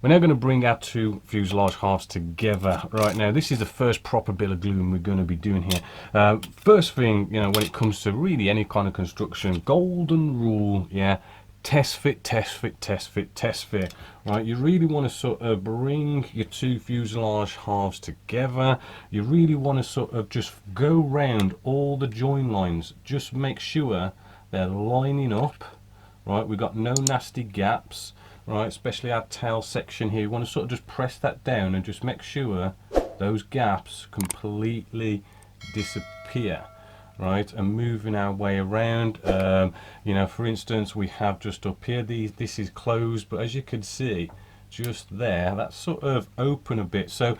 We're now going to bring our two fuselage halves together. Right now, this is the first proper bit of gluing we're going to be doing here. First thing, when it comes to really any kind of construction, golden rule, yeah, test fit, test fit, test fit, test fit. Right, you really want to sort of bring your two fuselage halves together. You really want to sort of just go round all the join lines. Just make sure they're lining up. Right, we've got no nasty gaps. Right, especially our tail section here, you want to sort of just press that down and just make sure those gaps completely disappear. Right, and moving our way around, for instance, we have just up here, this is closed, but as you can see just there, that's sort of open a bit, so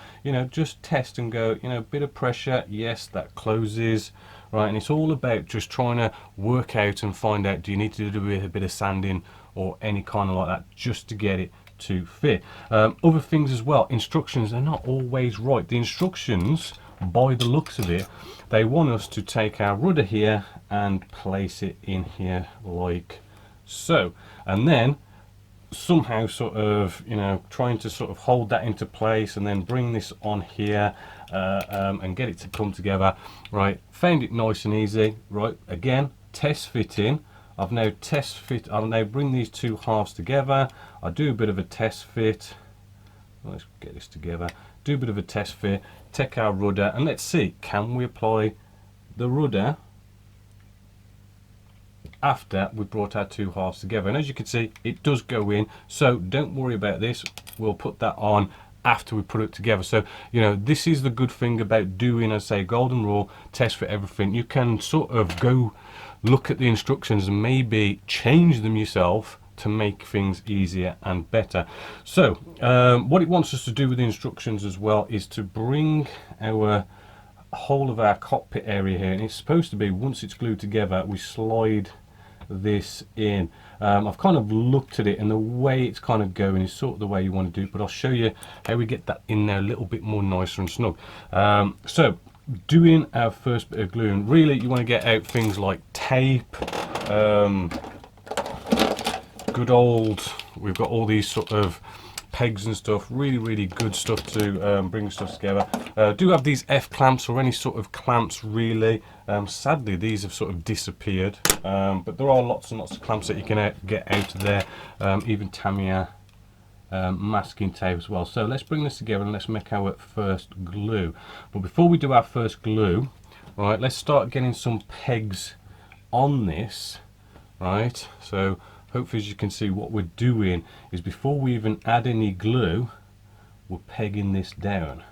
just test and go, bit of pressure, yes, that closes. Right, and it's all about just trying to work out and find out, do you need to do a bit of sanding or any kind of like that just to get it to fit. Other things as well, instructions are not always right. The instructions, by the looks of it, they want us to take our rudder here and place it in here like so, and then somehow sort of trying to sort of hold that into place and then bring this on here and get it to come together. Right, found it nice and easy. Right, again, test fitting. I'll now bring these two halves together. I do a bit of a test fit. Let's get this together. Do a bit of a test fit, take our rudder, and let's see, can we apply the rudder after we brought our two halves together? And as you can see, it does go in, so don't worry about this. We'll put that on after we put it together. So this is the good thing about doing, as I say, golden rule, test for everything. You can sort of go look at the instructions and maybe change them yourself to make things easier and better. So what it wants us to do with the instructions as well is to bring our whole of our cockpit area here, and it's supposed to be, once it's glued together, we slide this in. I've kind of looked at it, and the way it's kind of going is sort of the way you want to do it, but I'll show you how we get that in there a little bit more nicer and snug. So doing our first bit of gluing, really you want to get out things like tape, good old, we've got all these sort of pegs and stuff, really good stuff to bring stuff together. Do have these F clamps or any sort of clamps really. Sadly these have sort of disappeared, but there are lots and lots of clamps that you can get out of there, even Tamiya masking tape as well. So let's bring this together and let's make our first glue. But before we do our first glue, right, let's start getting some pegs on this. Right, so hopefully as you can see, what we're doing is before we even add any glue, we're pegging this down.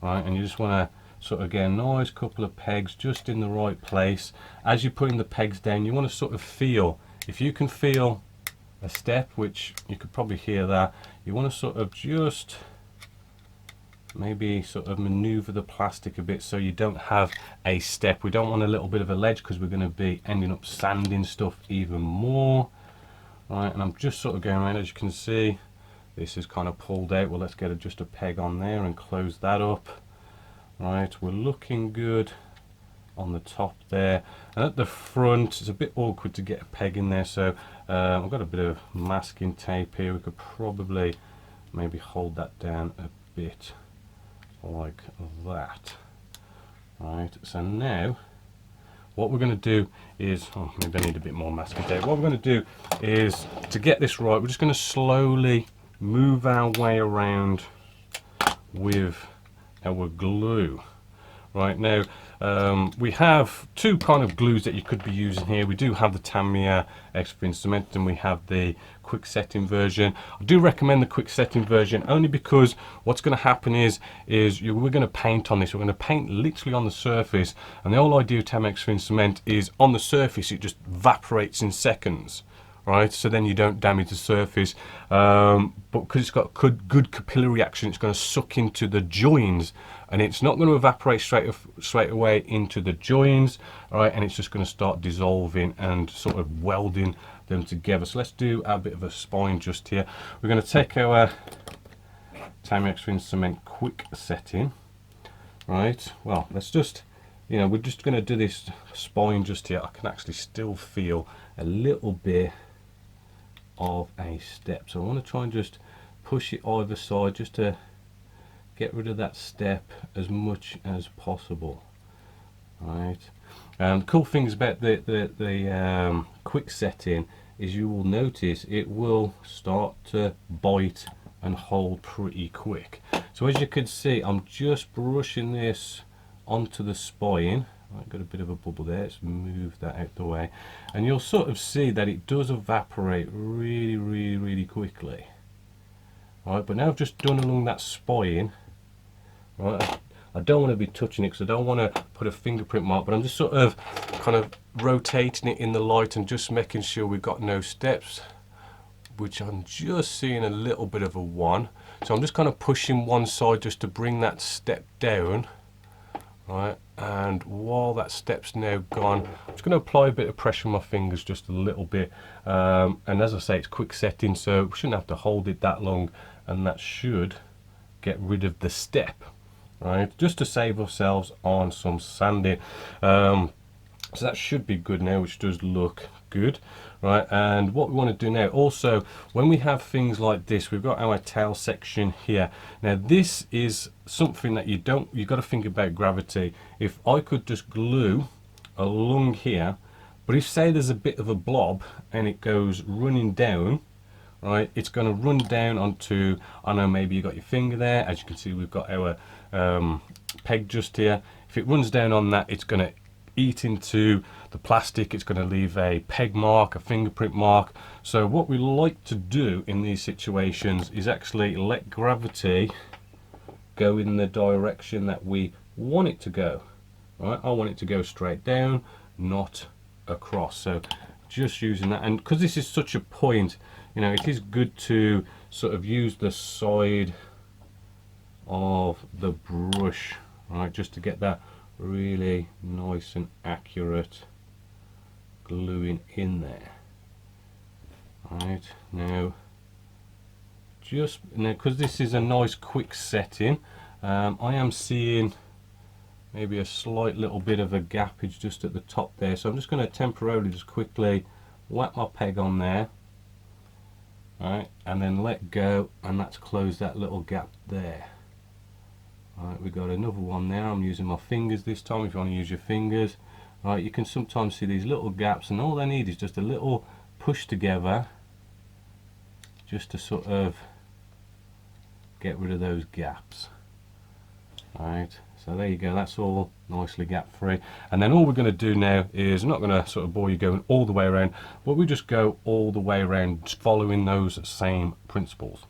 Right, and you just want to sort of get a nice couple of pegs just in the right place. As you're putting the pegs down, you want to sort of feel, if you can feel a step, which you could probably hear that, you want to sort of just maybe sort of maneuver the plastic a bit so you don't have a step. We don't want a little bit of a ledge because we're going to be ending up sanding stuff even more. Right, and I'm just sort of going around, as you can see this is kind of pulled out. Well, let's get just a peg on there and close that up. Right, we're looking good on the top there, and at the front it's a bit awkward to get a peg in there, so I've got a bit of masking tape here. We could probably maybe hold that down a bit like that. Right, so now what we're going to do is, maybe I need a bit more masking tape. What we're going to do is, to get this right, we're just going to slowly move our way around with our glue. Right, now we have two kind of glues that you could be using here. We do have the Tamiya Extra Cement and we have the quick setting version. I do recommend the quick setting version only because what's going to happen is we're going to paint on this. We're going to paint literally on the surface, and the whole idea of Tamiya Extra Cement is on the surface it just evaporates in seconds. Right, so then you don't damage the surface, but because it's got good capillary action, it's going to suck into the joins, and it's not going to evaporate straight away into the joins. Right, and it's just going to start dissolving and sort of welding them together. So let's do a bit of a spine just here. We're going to take our Tamiya Extra Cement quick setting. Right, well, let's just, we're just going to do this spine just here. I can actually still feel a little bit of a step, so I want to try and just push it either side just to get rid of that step as much as possible. Right. The cool things about the quick setting is you will notice it will start to bite and hold pretty quick. So as you can see, I'm just brushing this onto the spine. I've got a bit of a bubble there, let's move that out the way, and you'll sort of see that it does evaporate really quickly. Right, but now I've just done along that spine. Right, I don't want to be touching it because I don't want to put a fingerprint mark, but I'm just sort of kind of rotating it in the light and just making sure we've got no steps, which I'm just seeing a little bit of a one. So I'm just kind of pushing one side just to bring that step down. Right, and while that step's now gone, I'm just going to apply a bit of pressure on my fingers, just a little bit, and as I say, it's quick setting, so we shouldn't have to hold it that long, and that should get rid of the step. Right, just to save ourselves on some sanding. So that should be good now, which does look good. Right, and what we want to do now, also when we have things like this, we've got our tail section here. Now this is something that you've got to think about gravity. If I could just glue along here, but if say there's a bit of a blob and it goes running down, right, it's going to run down onto, I know maybe you got your finger there, as you can see we've got our peg just here. If it runs down on that, it's going to eat into the plastic, it's going to leave a peg mark, a fingerprint mark. So what we like to do in these situations is actually let gravity go in the direction that we want it to go. Right, I want it to go straight down, not across. So just using that, and because this is such a point, you know, it is good to sort of use the side of the brush, right, just to get that really nice and accurate gluing in there. Right, now just now, because this is a nice quick setting, I am seeing maybe a slight little bit of a gappage just at the top there, so I'm just going to temporarily just quickly whack my peg on there, right, and then let go, and that's closed that little gap there. Right, we've got another one there. I'm using my fingers this time if you want to use your fingers. Right, you can sometimes see these little gaps, and all they need is just a little push together just to sort of get rid of those gaps. Right, so there you go, that's all nicely gap free. And then all we're going to do now is, I'm not going to sort of bore you going all the way around, but we just go all the way around following those same principles.